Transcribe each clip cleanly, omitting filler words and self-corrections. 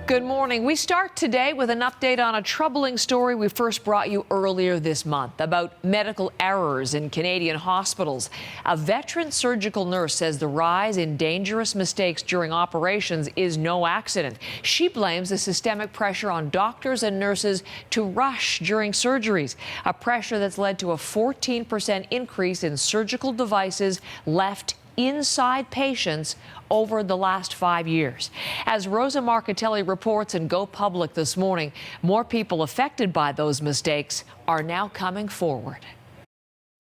Good morning. We start today with an update on a troubling story we first brought you earlier this month about medical errors in Canadian hospitals. A veteran surgical nurse says the rise in dangerous mistakes during operations is no accident. She blames the systemic pressure on doctors and nurses to rush during surgeries, a pressure that's led to a 14% increase in surgical devices left inside patients over the last 5 years. As Rosa Marcatelli reports in Go Public this morning, more people affected by those mistakes are now coming forward.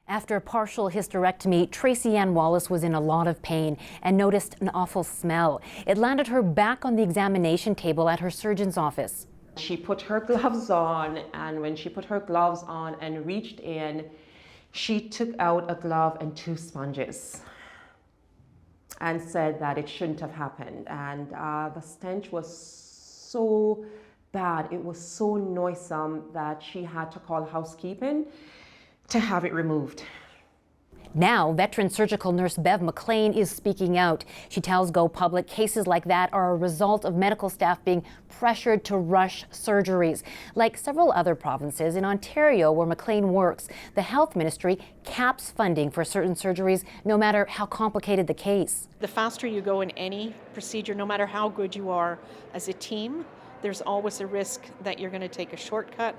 After a partial hysterectomy, Tracy Ann Wallace was in a lot of pain and noticed an awful smell. It landed her back on the examination table at her surgeon's office. She put her gloves on, and when she put her gloves on and reached in, she took out a glove and 2 sponges and said that it shouldn't have happened. And the stench was so bad, it was so noisome that she had to call housekeeping to have it removed. Now, veteran surgical nurse Bev McLean is speaking out. She tells Go Public cases like that are a result of medical staff being pressured to rush surgeries. Like several other provinces in Ontario where McLean works, the health ministry caps funding for certain surgeries no matter how complicated the case. The faster you go in any procedure, no matter how good you are as a team, there's always a risk that you're going to take a shortcut,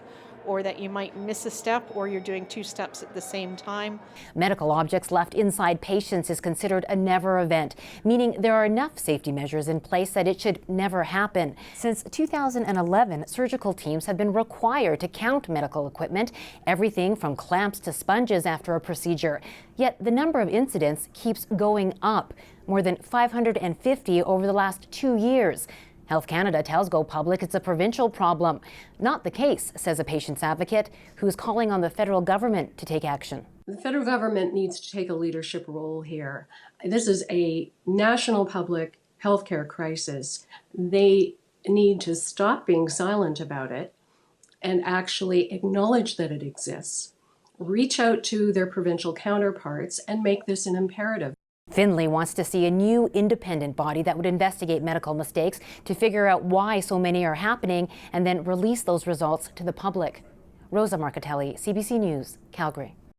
or that you might miss a step, or you're doing 2 steps at the same time. Medical objects left inside patients is considered a never event, meaning there are enough safety measures in place that it should never happen. Since 2011, surgical teams have been required to count medical equipment, everything from clamps to sponges after a procedure. Yet the number of incidents keeps going up, more than 550 over the last 2 years. Health Canada tells Go Public it's a provincial problem. Not the case, says a patient's advocate, who's calling on the federal government to take action. The federal government needs to take a leadership role here. This is a national public healthcare crisis. They need to stop being silent about it and actually acknowledge that it exists. Reach out to their provincial counterparts and make this an imperative. Finley wants to see a new independent body that would investigate medical mistakes to figure out why so many are happening and then release those results to the public. Rosa Marcatelli, CBC News, Calgary.